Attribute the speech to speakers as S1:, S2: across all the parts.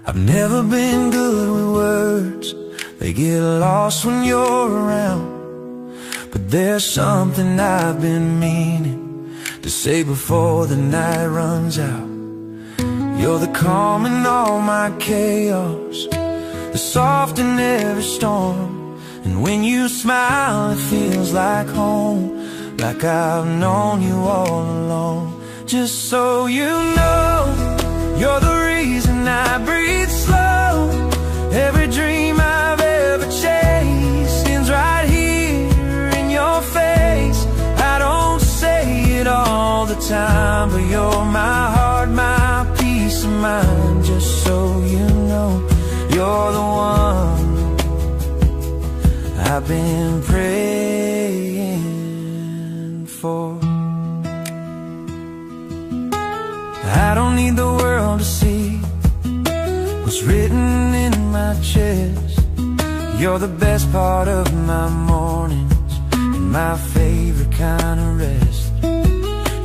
S1: I've never been good with words, they get lost when you're around. But there's something I've been meaning to say before the night runs out. You're the calm in all my chaos, the soft in every storm. And when you smile, it feels like home, like I've known you all along. Just so you know, you're the reason I breathe slow. Every dream I've ever chased ends right here in your face. I don't say it all the time, but you're my heart, my peace of mind. Just so you know, you're the one I've been praying for. I don't need the world to see what's written in my chest. You're the best part of my mornings and my favorite kind of rest.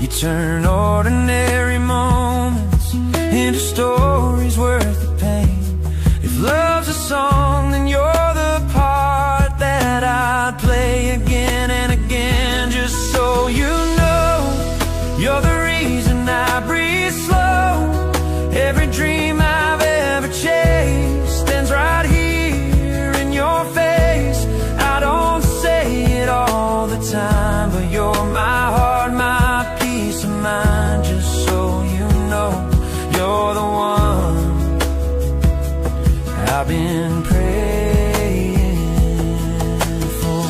S1: You turn ordinary moments into stories worth the pain. If love's a song, then you're the part that I'd play again and again. Just so you know, you're the reason I breathe slow. Every dream I've ever chased stands right here in your face. I don't say it all the time, but you're my heart, my peace of mind. Just so you know, you're the one I've been praying for.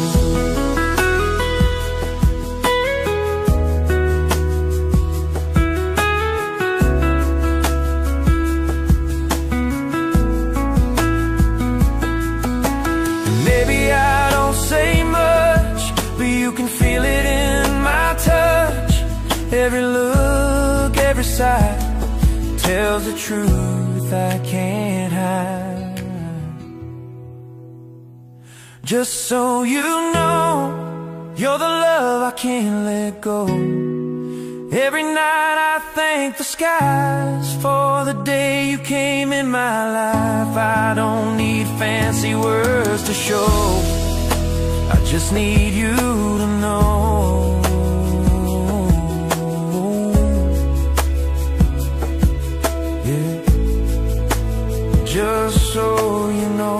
S1: And maybe I don't say much, but you can feel it in my touch. Every look, every sight tells the truth I can't hide. Just so you know, you're the love I can't let go. Every night I thank the skies for the day you came in my life. I don't need fancy words to show, I just need you to know. Yeah. Just so you know.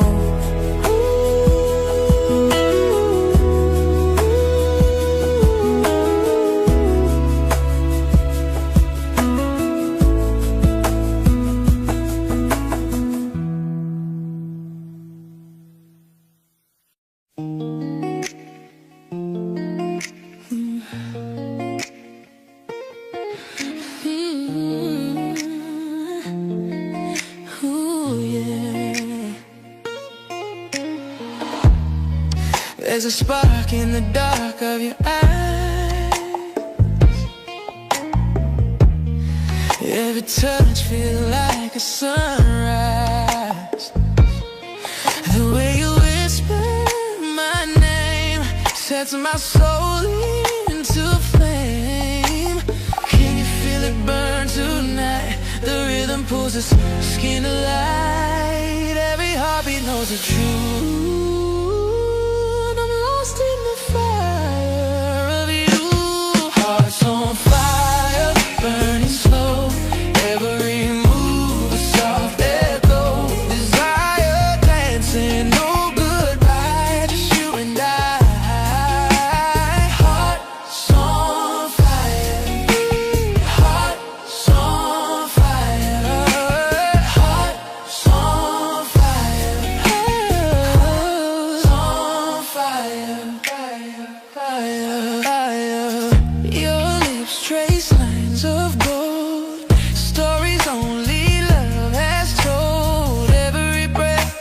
S2: There's a spark in the dark of your eyes. Every touch feels like a sunrise. The way you whisper my name sets my soul into flame. Can you feel it burn tonight? The rhythm pulls us skin to light. Every heartbeat knows the truth. In the fire of you, hearts on fire, burning slow. Every move a soft echo, desire dancing, no goodbye, just you and I. Hearts on fire, hearts on fire, hearts on fire, hearts on fire. Your lips trace lines of gold, stories only love has told. Every breath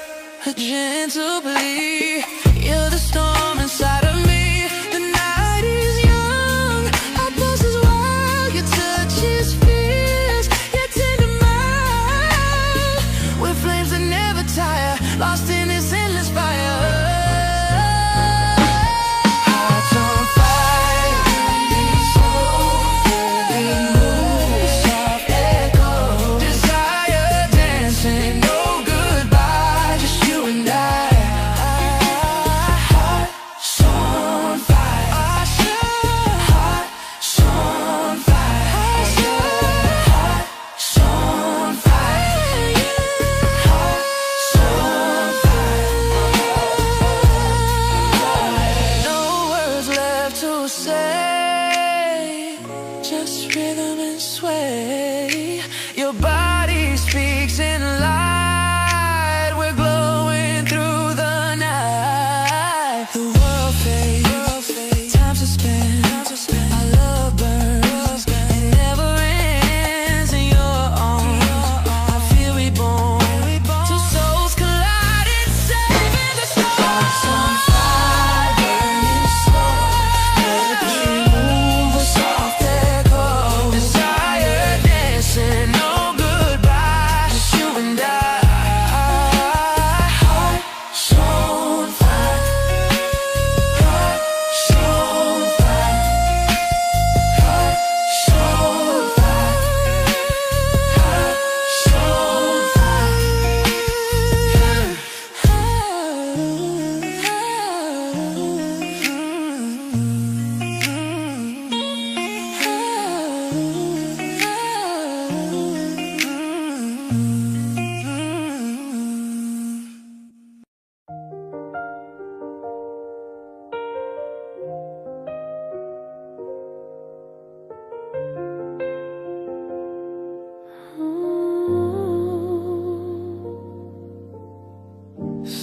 S2: a gentle plea. You're the storm inside of me. The night is young, our pulse is wild. Your touch is fierce, yet tender mild. We're flames that never tire, lost in this endless fire. Hearts on fire,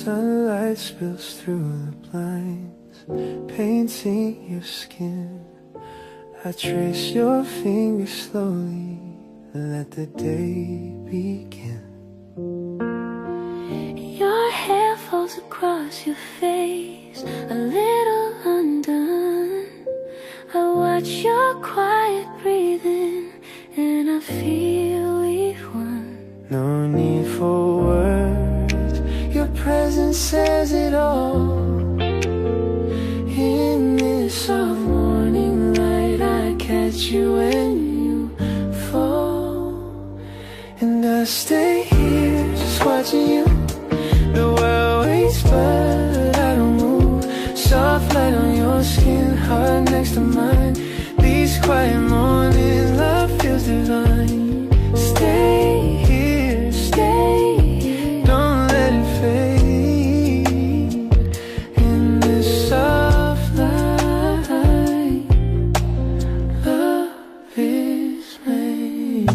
S1: sunlight spills through the blinds, painting your skin. I trace your fingers slowly, let the day begin.
S2: Your hair falls across your face, a little undone. I watch your quiet breathing, and I feel we've won.
S1: No need for words, your presence says it all. In this soft morning light, I catch you when you fall. And I stay here just watching you. The world waits but I don't move. Soft light on your skin, heart next to mine. These quiet mornings, love feels divine. Stay here, don't let it fade. In this soft light, love is made.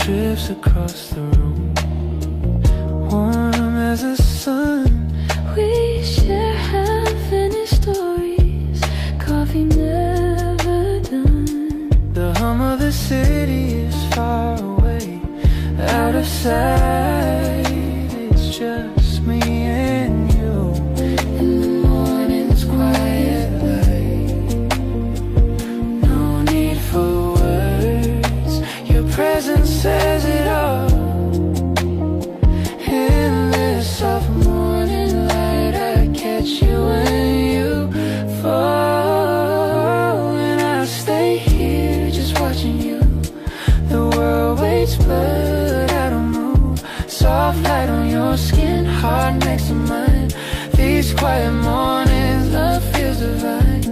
S1: Drifts across the room, warm as the sun.
S2: We share half-finished stories, coffee never done.
S1: The hum of the city is far away, out of sight. It's just me and you.
S2: In the morning's quiet light,
S1: No need for words, your presence says it all. In this soft morning light, I catch you when you fall. And I stay here just watching you. The world waits but I don't move. Soft light on your skin, heart next to mine. These quiet mornings, love feels divine.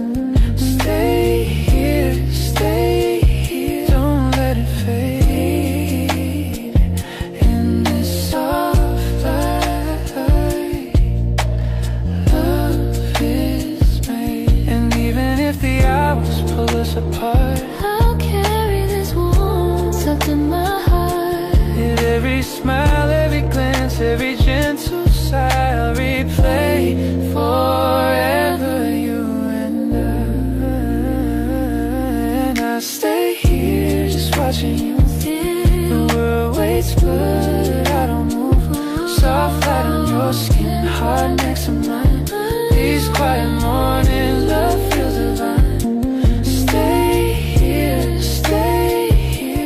S1: Stay here, don't let it fade. In this soft light, love is made. And even if the hours pull us apart,
S2: I'll carry this warmth tucked in my heart.
S1: in every smile, every glance, every gentle sigh, I'll replay forever you and I. And I stay here just watching you. The world waits but I don't move. Soft light on your skin, heart next to mine. These quiet mornings, love feels divine. Stay here,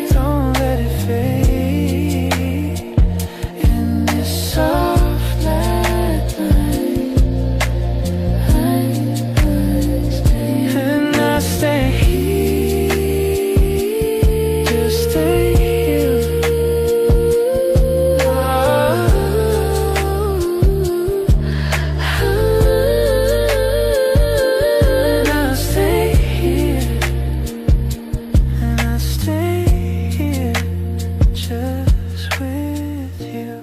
S1: don't let it fade. In this soft light, and I stay here, just stay here. And I stay here, and I stay here, just with you.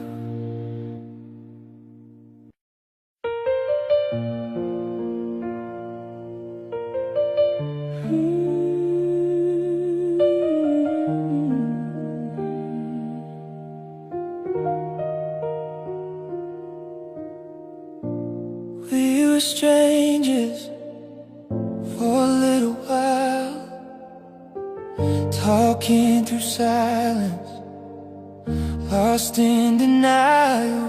S1: We were strangers for a little while, talking through silence, lost in denial.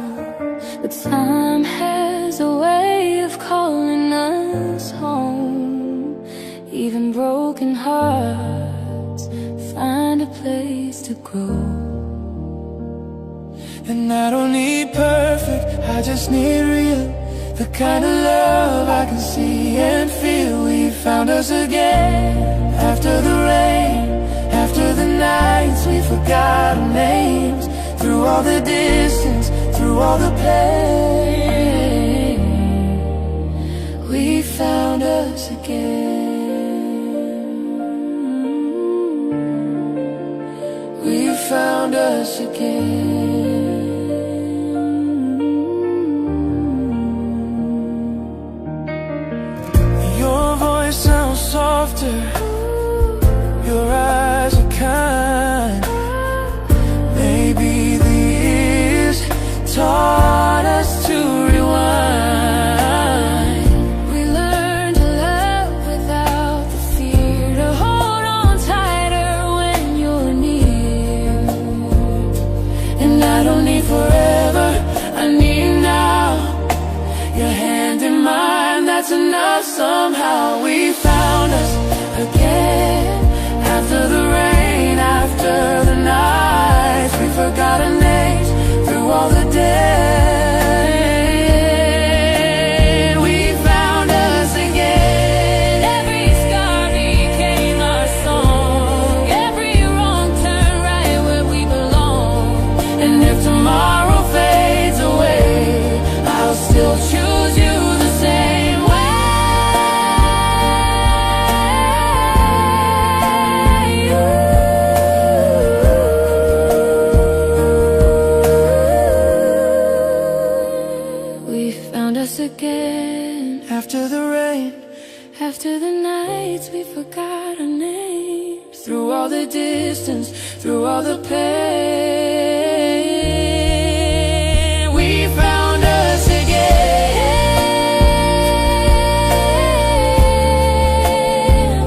S2: But time has a way of calling us home. Even broken hearts find a place to grow.
S1: And I don't need perfect, I just need real. The kind of love I can see and feel. We found us again, after the rain, after the nights we forgot our names. Through all the distance, through all the pain, we found us again. We found us again. laughter, your eyes are kind. Maybe the years taught us to rewind.
S2: We learned to love without the fear, to hold on tighter when you're near.
S1: And I don't need forever, I need now. Your hand in mine, that's enough. Somehow we found us again. After the rain, after the nights, we forgot our names through all the days. We found us again.
S2: Every scar became our song, every wrong turn right where we belong.
S1: And if tomorrow fades away, I'll still choose you the same way.
S2: We found us again.
S1: After the rain,
S2: After the nights we forgot our names,
S1: through all the distance, through all the pain, we found us again.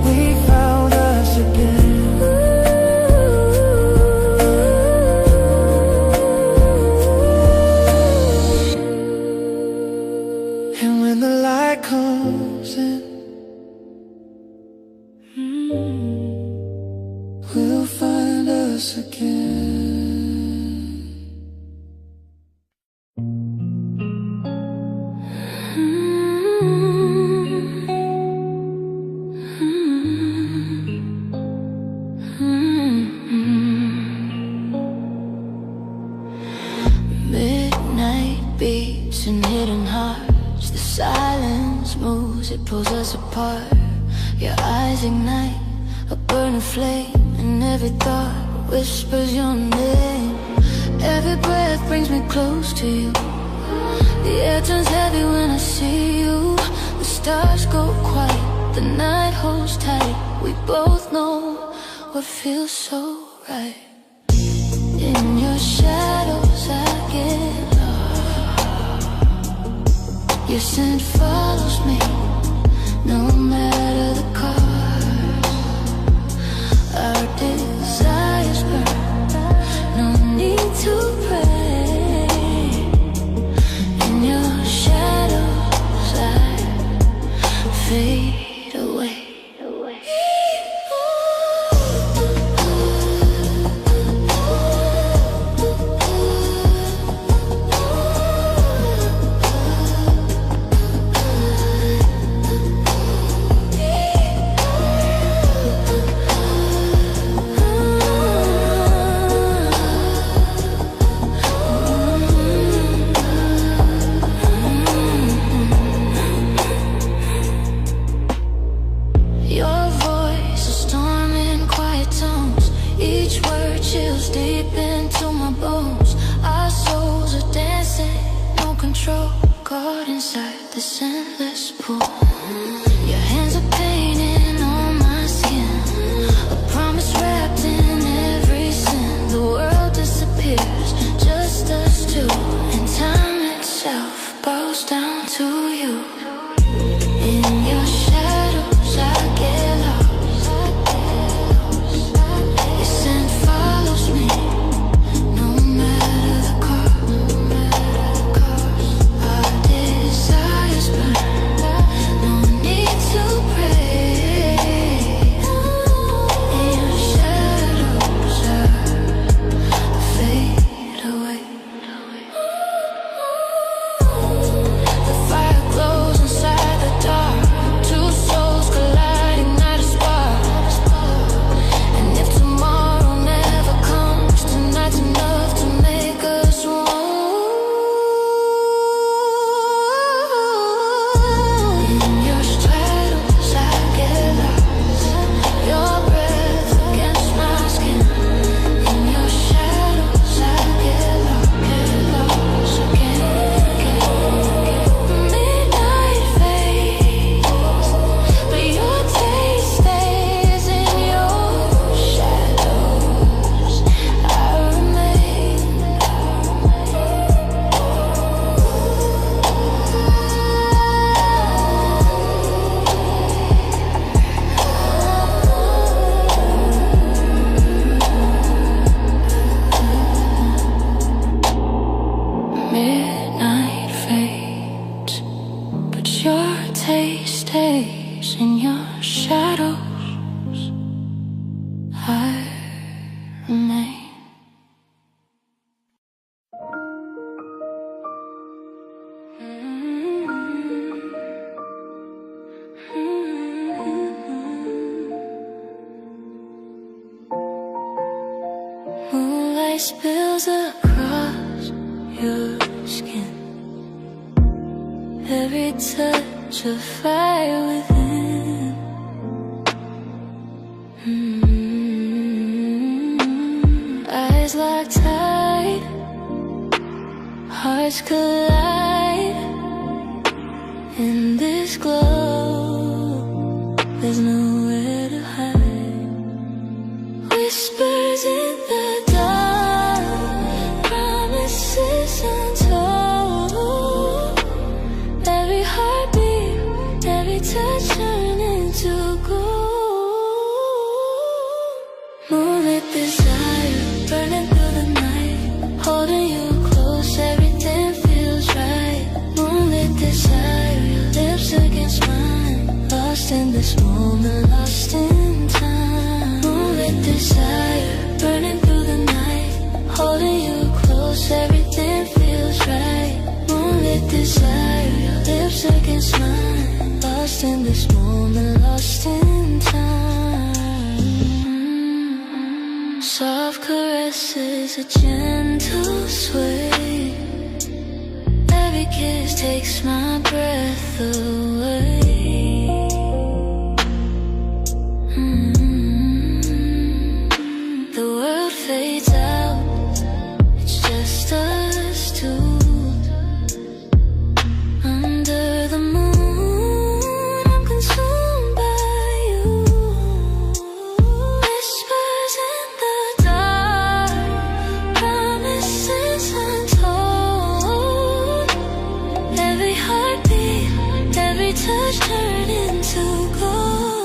S1: We found us again. And when the light comes in, we'll find us again.
S2: Midnight beats and hidden hearts, the silence moves, it pulls us apart. Your eyes ignite a burning flame, and every thought whispers your name. Every breath brings me close to you. The air turns heavy when I see you. The stars go quiet, the night holds tight. We both know what feels so right. In your shadows I get lost. Your scent follows me, no matter the cost. Our desires burn, no need to pray. In your shadows I fade away. Your voice, a storm in quiet tones. Each word chills deep into my bones. Our souls are dancing, no control, caught inside this endless pool. Your hands are painting on my skin, a promise wrapped in every sin. The world disappears, just us two, and time itself bows down to you. In your shadows I get lost. Your scent follows me, no matter the cost. Our desires burn, no need to pray. In your shadows I fade away. The fire glows inside the days in your shadows, I remain. Moonlight spills across your skin, every touch of fire within. Eyes locked tight, hearts collide. In this glow, there's nowhere to hide. Whispers in the dark, promises untold. Every heartbeat, every touch turn into gold. Moonlit desire, burning through the night, holding you close, everything feels right. Moonlit desire, your lips against mine, lost in this moment, lost in time. Moonlit desire, burning through the night, holding you close, everything feels right. Moonlit desire, your lips against mine, lost in this moment, lost in time. Soft caresses, a gentle sway, every kiss takes my breath away. The world fades out, it's just us two. Under the moon, I'm consumed by you. Whispers in the dark, promises untold. Every heartbeat, every touch turned into gold.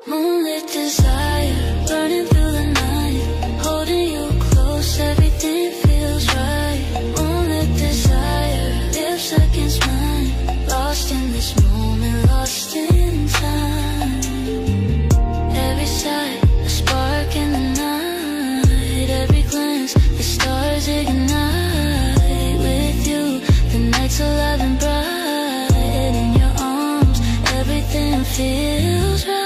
S2: Moonlit desire, burning through the night, holding you close, everything feels right. Moonlit desire, lips against mine, lost in this moment, lost in time. Every sight, a spark in the night, every glance, the stars ignite. With you, the night's alive and bright. In your arms, everything feels right.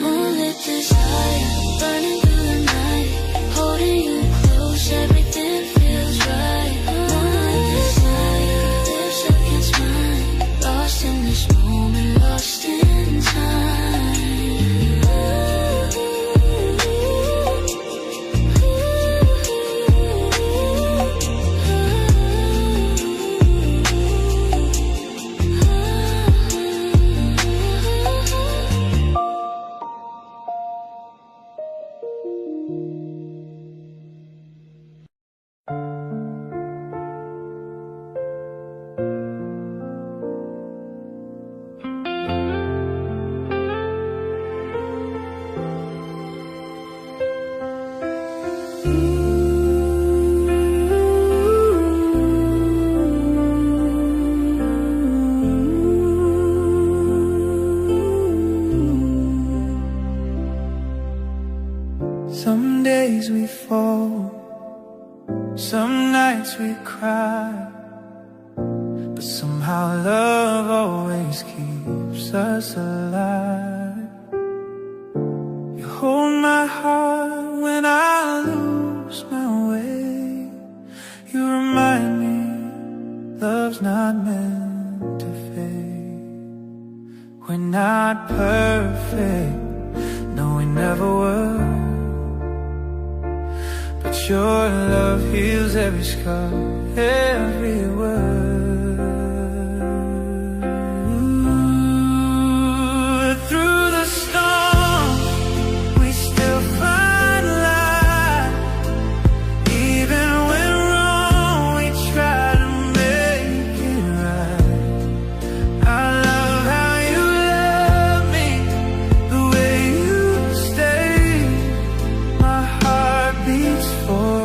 S2: Moonlit desire, burning through the night, holding you close, everything feels right. Moonlit desire, lips against mine, lost in this moment, lost in time.
S1: Some days we fall, some nights we cry, but somehow love always keeps us alive. You hold my heart when I lose my way. You remind me love's not meant to fade. We're not perfect, no we never were, but your love heals every scar, every word. Through the storm, we still find light. Even when wrong, we try to make it right. I love how you love me, the way you stay. My heart beats for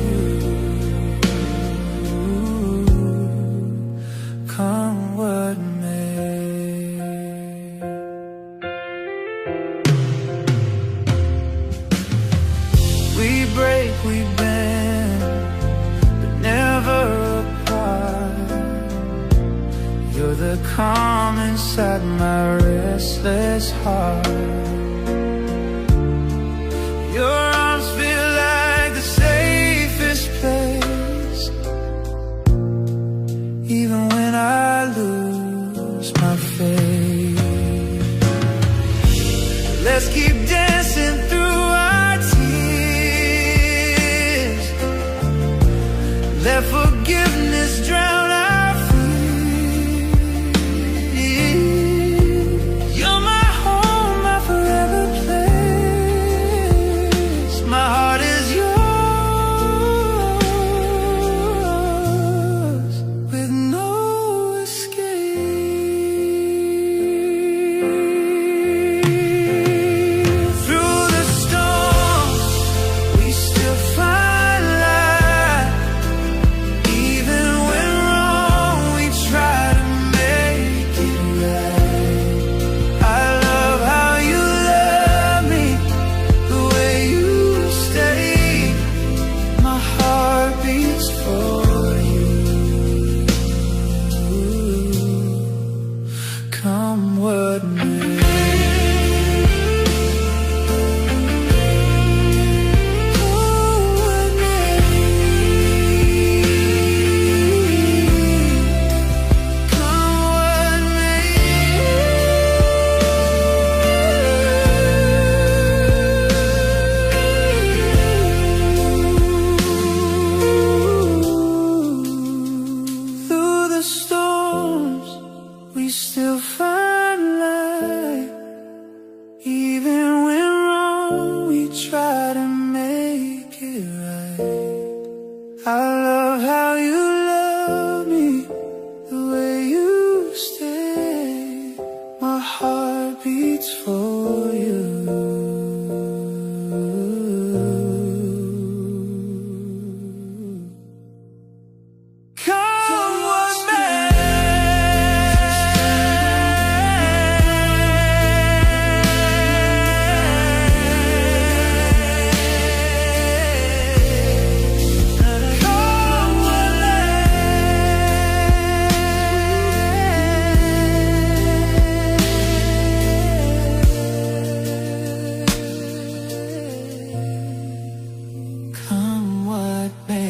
S1: you. calm inside my restless heart. Your arms feel like the safest place, even when I lose my faith. Let's keep dancing through our tears. Let forgiveness drown our fears. You're my home, my forever place. My heart is yours, with no escape. Through the storms, we still find light. Even when wrong, we try to make it right. I love how you love me, the way you stay. My heart beats for you. Come what may. Through the storms, we still find light. Even when wrong, we try to make it right. I love how you love me, the way you stay. My heart beats for you. Come what Come what may.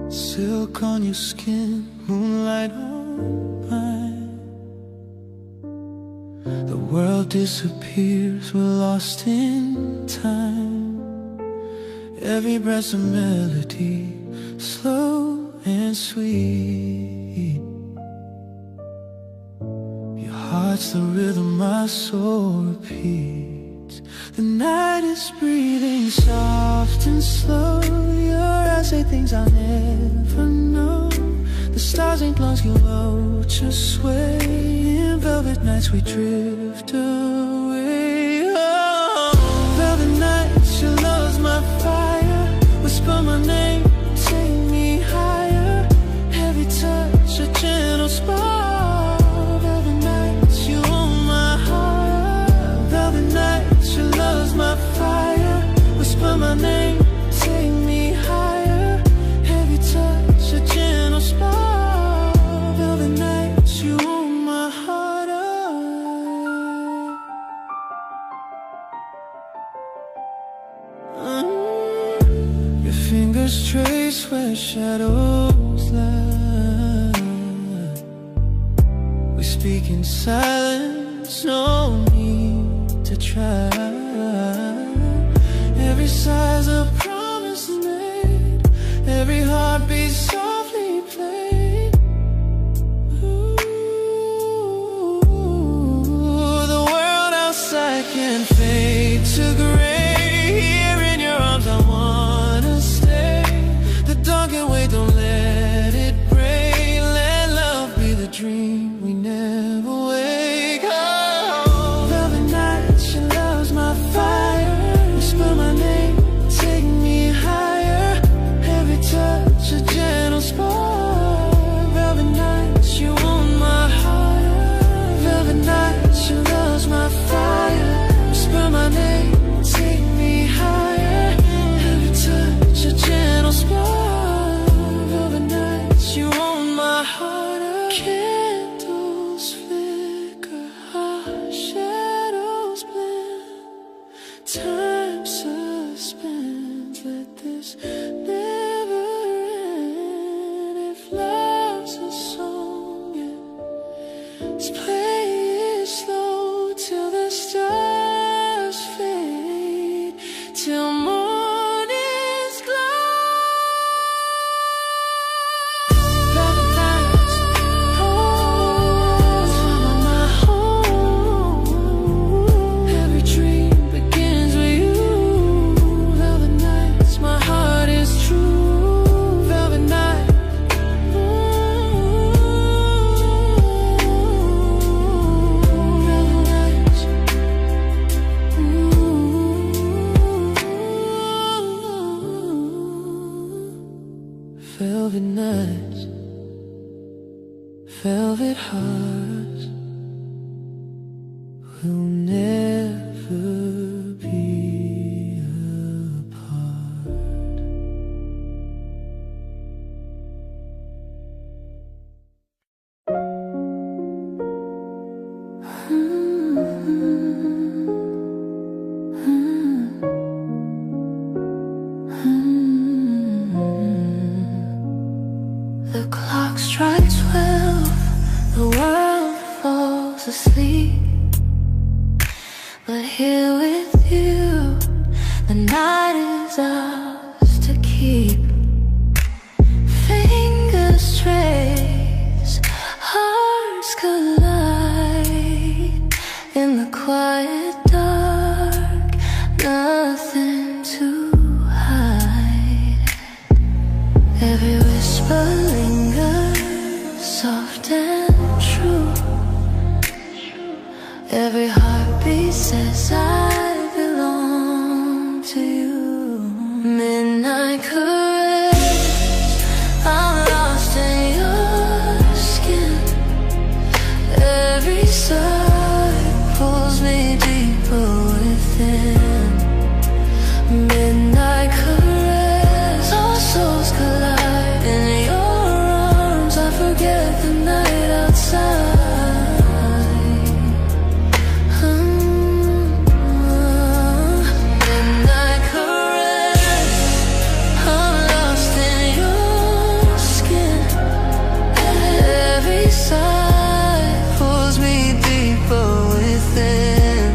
S1: Silk on your skin, moonlight on mine. The world disappears, we're lost in time. Every breath's a melody, slow and sweet. Your heart's the rhythm my soul repeats. The night is breathing soft and slow. Your eyes say things I'll never know. The stars ain't lost, you'll know, just sway. In velvet nights we drift away. Oh, velvet nights, your love's my fire. Whisper my name, take me higher. Heavy touch, a gentle spark. Velvet nights, you own my heart. Velvet nights, your love's my fire. Whisper my name, take me higher. Heavy touch, a gentle spark. Velvet nights, you own my heart. Your fingers trace where shadows lie. We speak in silence, no need to try. Every sigh's a promise made, every heartbeat softly played. Ooh, the world outside can fade to gray. Here in your arms I wanna stay. The dark can wait, don't let it break. dream we never wake up. Velvet night, she loves my fire. Whisper my name, take me higher. Every touch a gentle spark. Velvet night, you own my heart. Velvet night, she loves my fire. Whisper my name, take me higher. Every touch a gentle spark. Velvet night, you own my heart. Candles flicker, our shadows blend. Time suspends, let this never end. If love's a song, let's play it slow till the stars fade, till morning's glow. Velvet nights, oh, my home. Every dream begins with you. Velvet nights, my heart is true. Velvet night, velvet nights, velvet nights, velvet hearts will never be apart. The clock strikes 12, the world falls asleep. But here with you, the night is ours to keep. Fingers trace, hearts collide. In the quiet dark, nothing to hide. Every whisper lingers, soft and true. Every heartbeat says I belong to you. Midnight caress, I'm lost in your skin. Every sigh pulls me deeper within. Midnight caress, our souls collide. In your arms I forget the night outside. Midnight caress, I'm lost in your skin. Every sigh pulls me deeper within.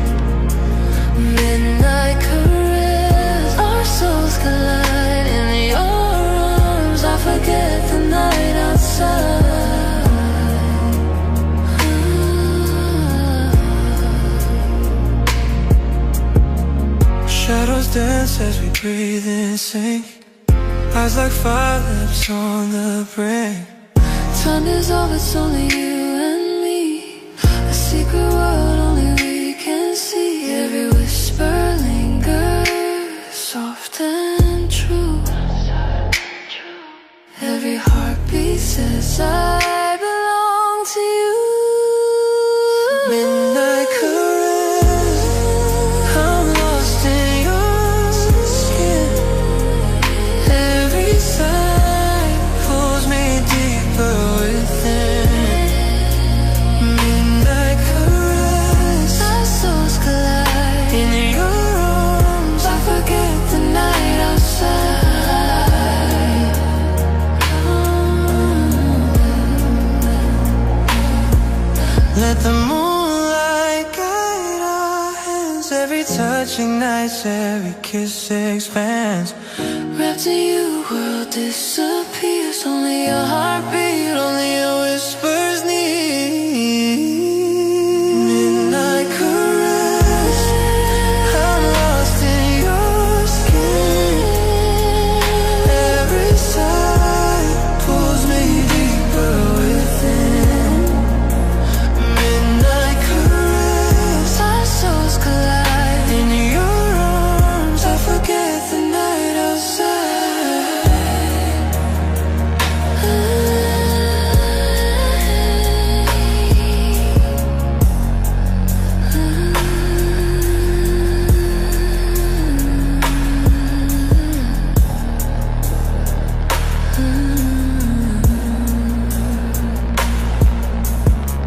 S1: Midnight caress, our souls collide. In your arms I forget the night outside. Shadows dance as we breathe in sync. Eyes like fire, lips on the brink. Time dissolves, it's only you and me. A secret world only we can see. Every whisper lingers, soft and true. Every heartbeat says I belong to you. Midnight caress, I'm lost in your skin. Every sigh pulls me deeper within. Midnight caress, our souls collide. In your arms I forget the night outside. Let the moonlight guide our hands. Every touch ignites, every kiss expands. Wrapped in you, world disappears. Only your heartbeat, only your whispers need. Midnight caress, I'm lost in your skin. Every sigh pulls me deeper within.
S2: Mm.